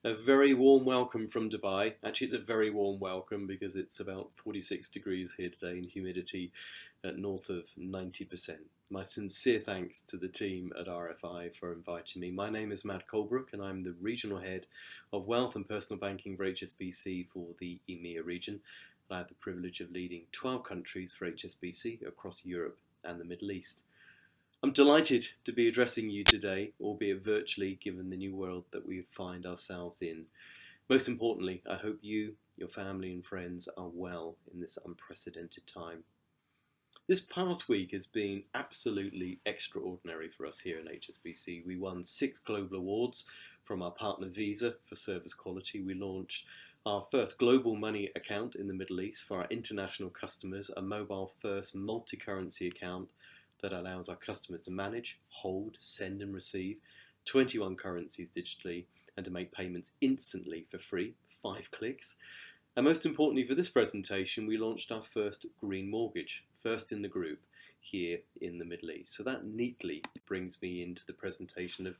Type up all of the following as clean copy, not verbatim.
A very warm welcome from Dubai. Actually, it's a very warm welcome because it's about 46 degrees here today and humidity at north of 90%. My sincere thanks to the team at RFi for inviting me. My name is Matt Colebrook and I'm the Regional Head of Wealth and Personal Banking for HSBC for the EMEA region. I have the privilege of leading 12 countries for HSBC across Europe and the Middle East. I'm delighted to be addressing you today, albeit virtually, given the new world that we find ourselves in. Most importantly, I hope you, your family and friends are well in this unprecedented time. This past week has been absolutely extraordinary for us here in HSBC. We won 6 global awards from our partner Visa for service quality. We launched our first global money account in the Middle East for our international customers, a mobile-first multi-currency account that allows our customers to manage, hold, send and receive 21 currencies digitally and to make payments instantly for free, 5 clicks. And most importantly for this presentation, we launched our first green mortgage, first in the group here in the Middle East. So that neatly brings me into the presentation of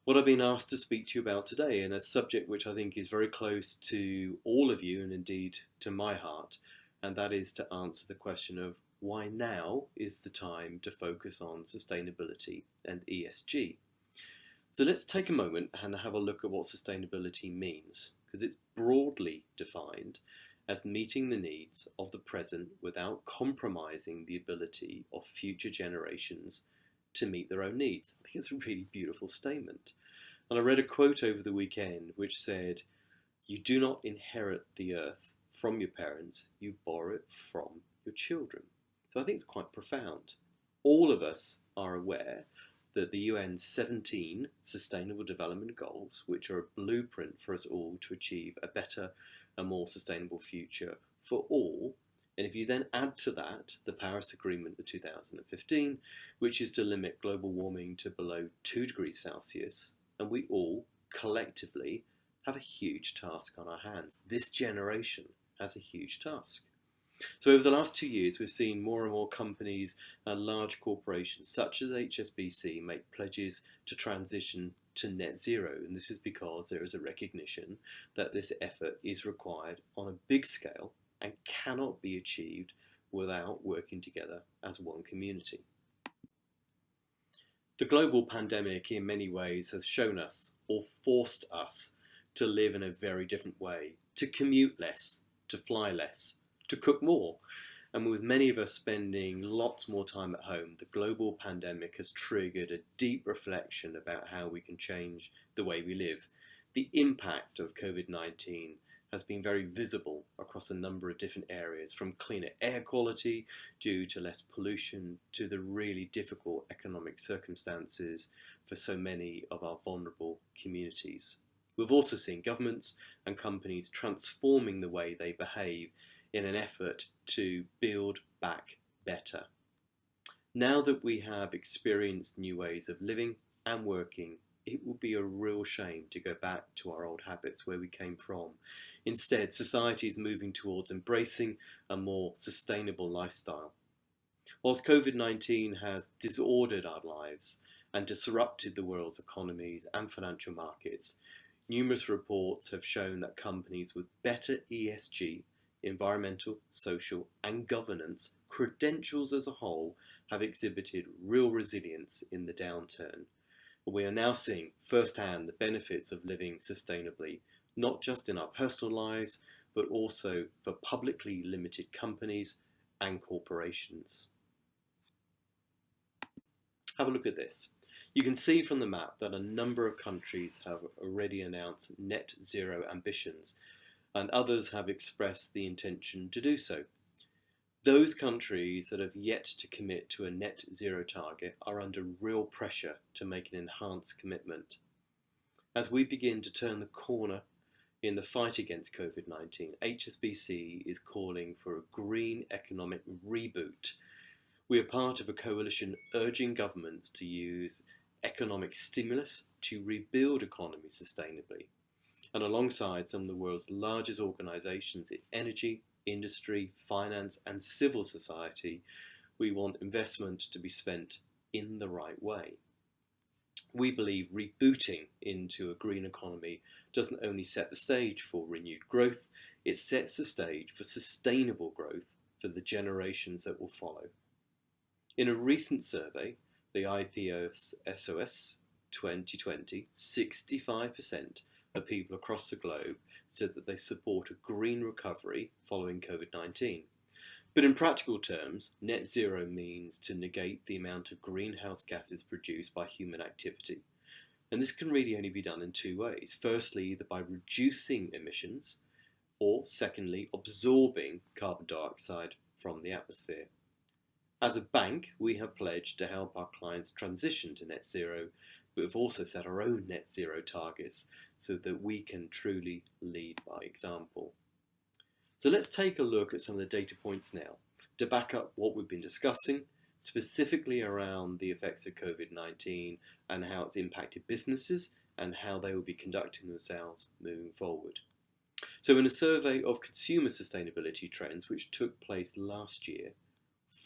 what I've been asked to speak to you about today, and a subject which I think is very close to all of you and indeed to my heart, and that is to answer the question of why now is the time to focus on sustainability and ESG. So let's take a moment and have a look at what sustainability means, because it's broadly defined as meeting the needs of the present without compromising the ability of future generations to meet their own needs. I think it's a really beautiful statement. And I read a quote over the weekend which said, "You do not inherit the earth from your parents, you borrow it from your children." So I think it's quite profound. All of us are aware that the UN's 17 Sustainable Development Goals, which are a blueprint for us all to achieve a better and more sustainable future for all, and if you then add to that the Paris Agreement of 2015, which is to limit global warming to below 2 degrees Celsius, and we all collectively have a huge task on our hands. This generation has a huge task. So over the last 2 years, we've seen more and more companies and large corporations such as HSBC make pledges to transition to net zero. And this is because there is a recognition that this effort is required on a big scale and cannot be achieved without working together as one community. The global pandemic in many ways has shown us or forced us to live in a very different way, to commute less, to fly less, to cook more. And with many of us spending lots more time at home, the global pandemic has triggered a deep reflection about how we can change the way we live. The impact of COVID-19 has been very visible across a number of different areas, from cleaner air quality due to less pollution to the really difficult economic circumstances for so many of our vulnerable communities. We've also seen governments and companies transforming the way they behave in an effort to build back better. Now that we have experienced new ways of living and working, it would be a real shame to go back to our old habits where we came from. Instead, society is moving towards embracing a more sustainable lifestyle. Whilst COVID-19 has disordered our lives and disrupted the world's economies and financial markets, numerous reports have shown that companies with better ESG, environmental, social and governance credentials as a whole have exhibited real resilience in the downturn. We are now seeing firsthand the benefits of living sustainably, not just in our personal lives, but also for publicly limited companies and corporations. Have a look at this. You can see from the map that a number of countries have already announced net zero ambitions, and others have expressed the intention to do so. Those countries that have yet to commit to a net zero target are under real pressure to make an enhanced commitment. As we begin to turn the corner in the fight against COVID-19, HSBC is calling for a green economic reboot. We are part of a coalition urging governments to use economic stimulus to rebuild economies sustainably. And alongside some of the world's largest organisations in energy, industry, finance and civil society, we want investment to be spent in the right way. We believe rebooting into a green economy doesn't only set the stage for renewed growth, it sets the stage for sustainable growth for the generations that will follow. In a recent survey, the IPSOS 2020, 65% of people across the globe said that they support a green recovery following COVID-19. But in practical terms, net zero means to negate the amount of greenhouse gases produced by human activity. And this can really only be done in two ways. Firstly, either by reducing emissions, or secondly, absorbing carbon dioxide from the atmosphere. As a bank, we have pledged to help our clients transition to net zero, but we've also set our own net zero targets so that we can truly lead by example. So let's take a look at some of the data points now to back up what we've been discussing, specifically around the effects of COVID-19 and how it's impacted businesses and how they will be conducting themselves moving forward. So in a survey of consumer sustainability trends, which took place last year,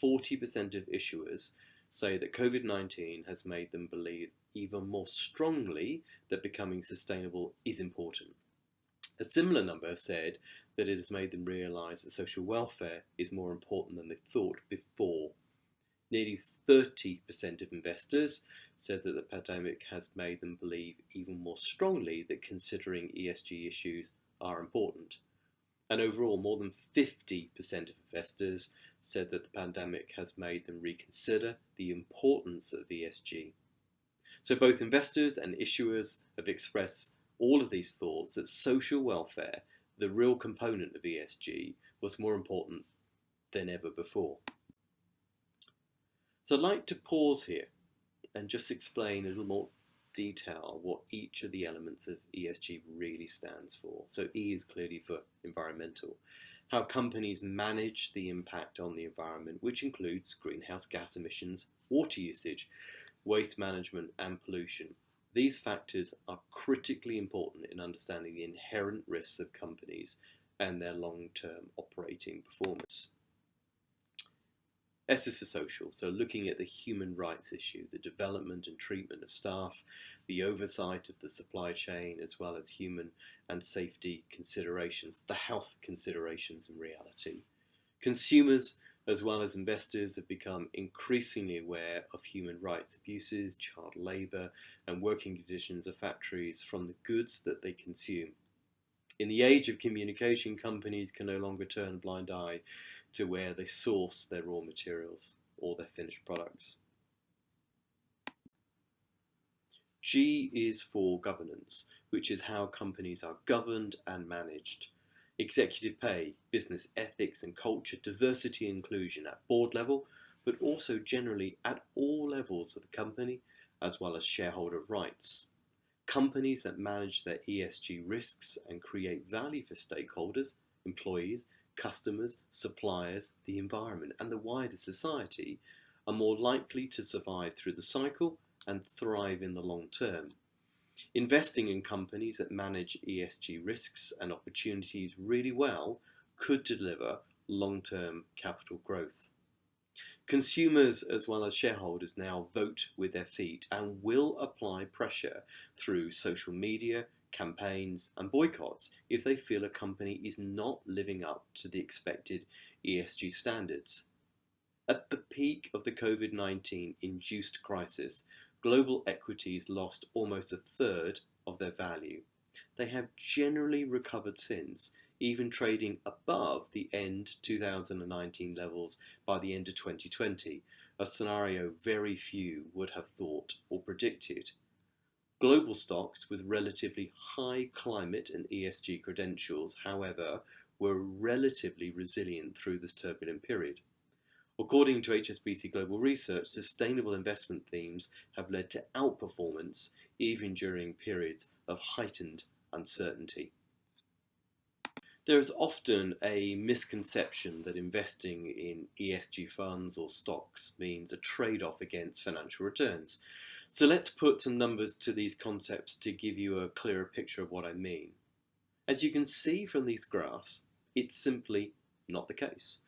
40% of issuers say that COVID-19 has made them believe even more strongly that becoming sustainable is important. A similar number said that it has made them realise that social welfare is more important than they thought before. Nearly 30% of investors said that the pandemic has made them believe even more strongly that considering ESG issues are important. And overall, more than 50% of investors said that the pandemic has made them reconsider the importance of ESG. So both investors and issuers have expressed all of these thoughts that social welfare, the real component of ESG, was more important than ever before. So I'd like to pause here and just explain a little more detail what each of the elements of ESG really stands for. So E is clearly for environmental. How companies manage the impact on the environment, which includes greenhouse gas emissions, water usage, waste management and pollution. These factors are critically important in understanding the inherent risks of companies and their long-term operating performance. S is for social, so looking at the human rights issue, the development and treatment of staff, the oversight of the supply chain, as well as human and safety considerations, the health considerations in reality. Consumers, as well as investors, have become increasingly aware of human rights abuses, child labour, and working conditions of factories from the goods that they consume. In the age of communication, companies can no longer turn a blind eye to where they source their raw materials or their finished products. G is for governance, which is how companies are governed and managed. Executive pay, business ethics and culture, diversity and inclusion at board level, but also generally at all levels of the company, as well as shareholder rights. Companies that manage their ESG risks and create value for stakeholders, employees, customers, suppliers, the environment and the wider society are more likely to survive through the cycle and thrive in the long term. Investing in companies that manage ESG risks and opportunities really well could deliver long-term capital growth. Consumers as well as shareholders now vote with their feet and will apply pressure through social media, campaigns and boycotts if they feel a company is not living up to the expected ESG standards. At the peak of the COVID-19 induced crisis, global equities lost almost a third of their value. They have generally recovered since, even trading above the end 2019 levels by the end of 2020, a scenario very few would have thought or predicted. Global stocks with relatively high climate and ESG credentials, however, were relatively resilient through this turbulent period. According to HSBC Global Research, sustainable investment themes have led to outperformance even during periods of heightened uncertainty. There is often a misconception that investing in ESG funds or stocks means a trade-off against financial returns. So let's put some numbers to these concepts to give you a clearer picture of what I mean. As you can see from these graphs, it's simply not the case.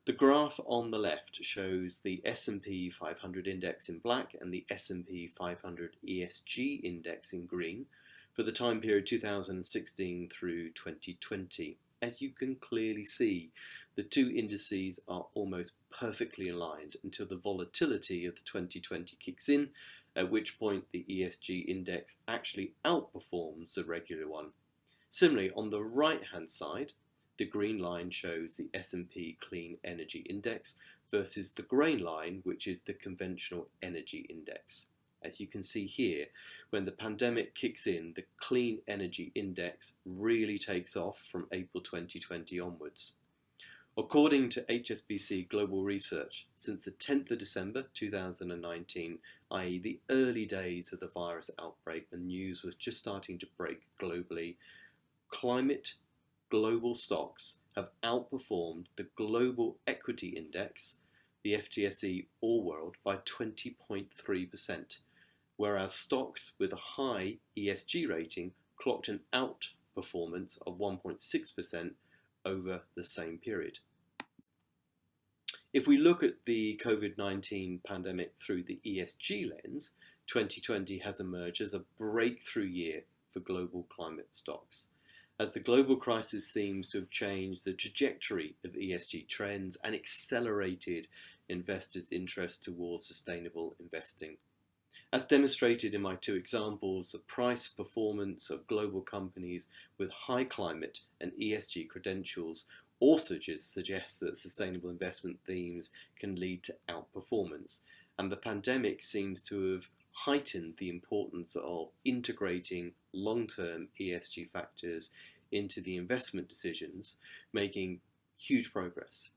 The graph on the left shows the S&P 500 index in black and the S&P 500 ESG index in green for the time period 2016 through 2020. As you can clearly see, the two indices are almost perfectly aligned until the volatility of the 2020 kicks in, at which point the ESG index actually outperforms the regular one. Similarly, on the right-hand side, the green line shows the S&P Clean Energy Index versus the grey line, which is the conventional energy index. As you can see here, when the pandemic kicks in, the Clean Energy Index really takes off from April 2020 onwards. According to HSBC Global Research, since the 10th of December 2019, i.e. the early days of the virus outbreak, the news was just starting to break globally, climate global stocks have outperformed the global equity index, the FTSE All World, by 20.3%, whereas stocks with a high ESG rating clocked an outperformance of 1.6% over the same period. If we look at the COVID-19 pandemic through the ESG lens, 2020 has emerged as a breakthrough year for global climate stocks, as the global crisis seems to have changed the trajectory of ESG trends and accelerated investors' interest towards sustainable investing. As demonstrated in my two examples, the price performance of global companies with high climate and ESG credentials also suggests that sustainable investment themes can lead to outperformance, and the pandemic seems to have heightened the importance of integrating long-term ESG factors into the investment decisions, making huge progress.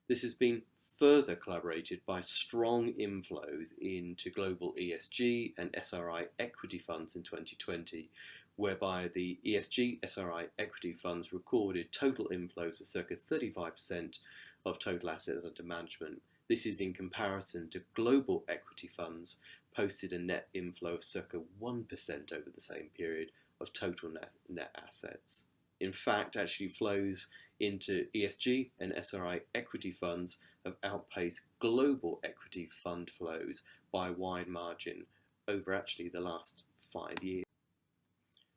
This has been further collaborated by strong inflows into global ESG and SRI equity funds in 2020, whereby the ESG SRI equity funds recorded total inflows of circa 35% of total assets under management. This is in comparison to global equity funds posted a net inflow of circa 1% over the same period of total net assets. In fact, actually flows into ESG and SRI equity funds have outpaced global equity fund flows by a wide margin over actually the last 5 years.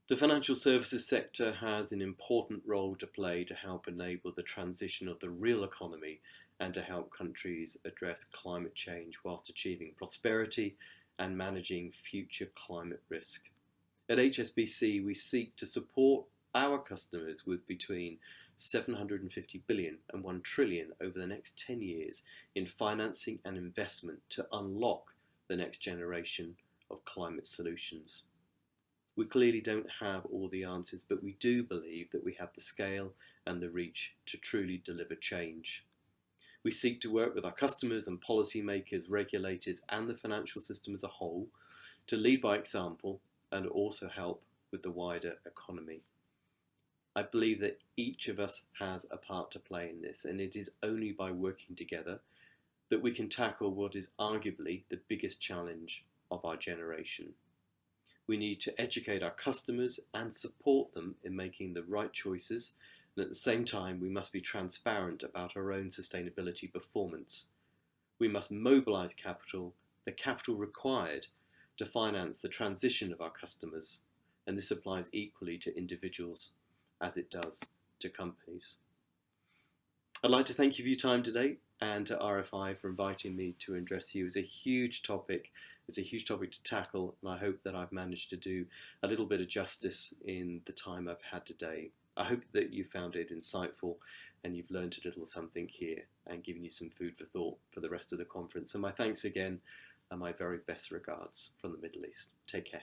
The financial services sector has an important role to play to help enable the transition of the real economy and to help countries address climate change whilst achieving prosperity and managing future climate risk. At HSBC, we seek to support our customers with between 750 billion and 1 trillion over the next 10 years in financing and investment to unlock the next generation of climate solutions. We clearly don't have all the answers, but we do believe that we have the scale and the reach to truly deliver change. We seek to work with our customers and policymakers, regulators, and the financial system as a whole to lead by example and also help with the wider economy. I believe that each of us has a part to play in this, and it is only by working together that we can tackle what is arguably the biggest challenge of our generation. We need to educate our customers and support them in making the right choices, and at the same time we must be transparent about our own sustainability performance. We must mobilise capital, the capital required to finance the transition of our customers, and this applies equally to individuals as it does to companies. I'd like to thank you for your time today and to RFi for inviting me to address you. It's a huge topic. It's a huge topic to tackle, and I hope that I've managed to do a little bit of justice in the time I've had today. I hope that you found it insightful and you've learned a little something here and given you some food for thought for the rest of the conference. So my thanks again and my very best regards from the Middle East. Take care.